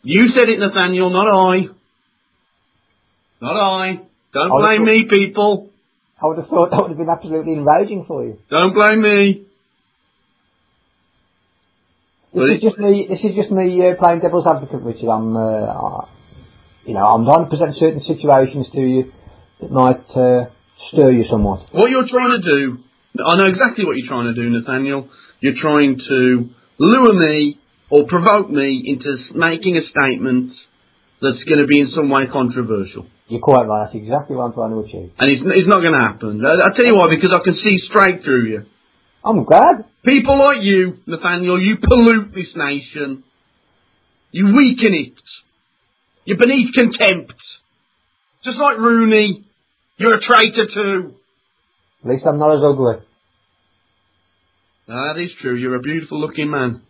You said it, Nathaniel, not I. Not I. Don't blame me, people. I would have thought that would have been absolutely enraging for you. Don't blame me. This is just me playing devil's advocate, Richard. I'm trying to present certain situations to you that might stir you somewhat. What you're trying to do, I know exactly what you're trying to do, Nathaniel. You're trying to lure me or provoke me into making a statement that's going to be in some way controversial. You're quite right. That's exactly what I'm trying to achieve. And it's not going to happen. I'll tell you why, because I can see straight through you. I'm glad. People like you, Nathaniel, you pollute this nation. You weaken it. You're beneath contempt. Just like Rooney, you're a traitor too. At least I'm not as ugly. That is true. You're a beautiful looking man.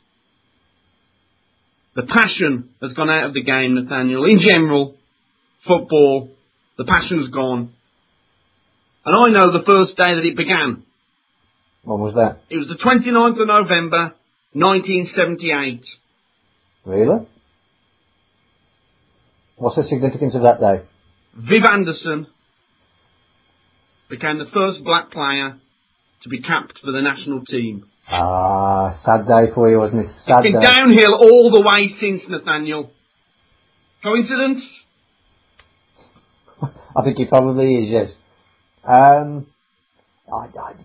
The passion has gone out of the game, Nathaniel. In general, football, the passion's gone. And I know the first day that it began. When was that? It was the 29th of November, 1978. Really? What's the significance of that day? Viv Anderson became the first black player to be capped for the national team. Ah, sad day for you, wasn't it? Sad It's been day. downhill all the way since, Nathaniel. Coincidence? I think it probably is, yes.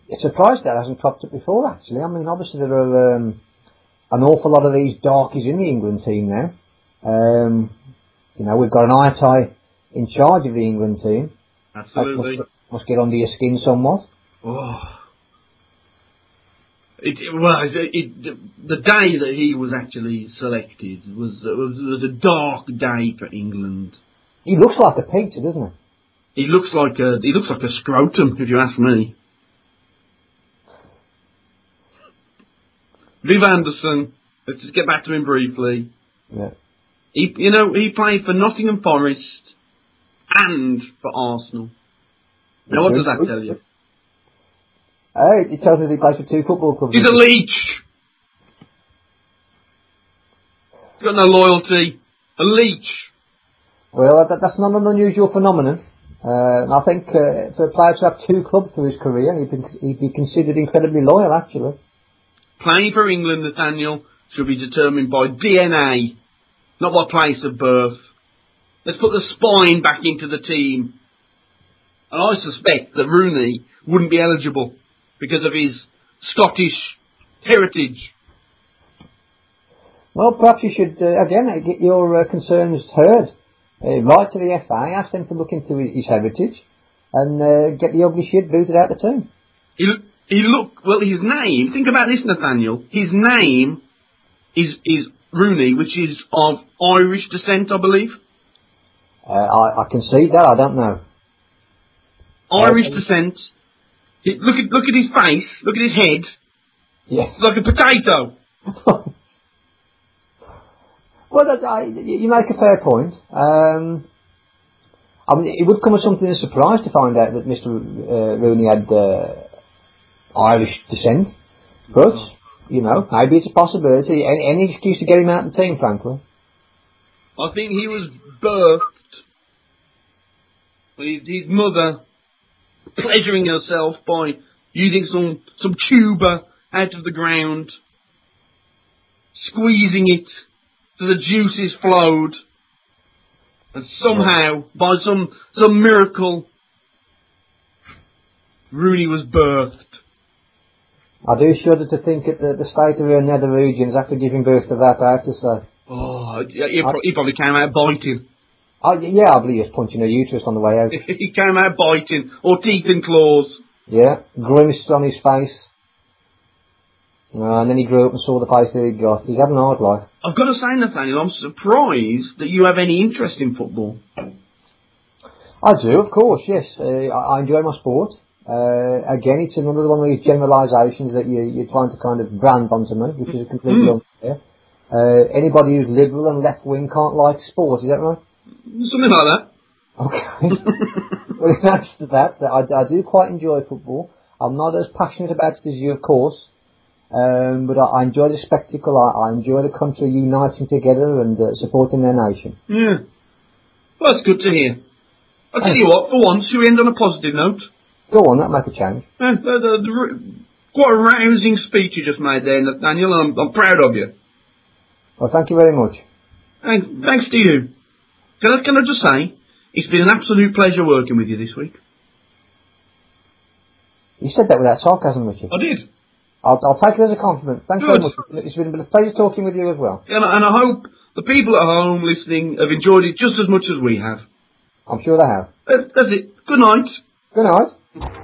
It's surprised that hasn't cropped up before, actually. I mean, obviously there are an awful lot of these darkies in the England team now. We've got an Ayatollah in charge of the England team. Absolutely. That must get under your skin somewhat. Oh. The day that he was actually selected was a dark day for England. He looks like a picture, doesn't he? He looks like a scrotum, if you ask me. Viv Anderson, let's just get back to him briefly. Yeah. He played for Nottingham Forest and for Arsenal. Now, what does that tell you? It tells me that he plays for two football clubs. He's a leech. He's got no loyalty. A leech. Well, that's not an unusual phenomenon. I think for a player to have two clubs through his career, he'd be considered incredibly loyal, actually. Playing for England, Nathaniel, should be determined by DNA, not by place of birth. Let's put the spine back into the team. And I suspect that Rooney wouldn't be eligible because of his Scottish heritage. Well, perhaps you should, again, get your concerns heard. Write to the FA, ask them to look into his heritage, and get the ugly shit booted out the team. His name, think about this, Nathaniel. His name is Rooney, which is of Irish descent, I believe. I can see that, I don't know. Irish descent. Look at his face, look at his head. Yeah. It's like a potato. Well, you make a fair point. I mean, it would come as something of a surprise to find out that Mr. Rooney had Irish descent. But, maybe it's a possibility. Any excuse to get him out of the team, frankly. I think he was birthed with his mother pleasuring herself by using some tuber out of the ground, squeezing it so the juices flowed, and somehow, by some miracle, Rooney was birthed. I do shudder to think at the state of her nether regions after giving birth to that, I have to say. Oh, he probably came out biting. Yeah, I believe he was punching her uterus on the way out. He came out biting, or teeth and claws. Yeah, grimaced on his face. And then he grew up and saw the face that he'd got. He's had an hard life. I've got to say, Nathaniel, I'm surprised that you have any interest in football. I do, of course, yes. I enjoy my sport. Again, it's another one of these generalisations that you're trying to kind of brand onto me, which is completely unfair. Anybody who's liberal and left-wing can't like sport, is that right? Something like that. Okay. Well, in answer to that, I do quite enjoy football. I'm not as passionate about it as you, of course. but I enjoy the spectacle. I enjoy the country uniting together and supporting their nation. Yeah. Well, that's good to hear. I'll tell you what, for once, you end on a positive note. Go on, that'll make a change. Quite a rousing speech you just made there, Nathaniel. I'm proud of you. Well, thank you very much. Thanks to you. Can I just say, it's been an absolute pleasure working with you this week. You said that without sarcasm, Richard. I did. I'll take it as a compliment. Thanks Good. very much. It's been a pleasure talking with you as well. And I hope the people at home listening have enjoyed it just as much as we have. I'm sure they have. That's it. Good night. Good night.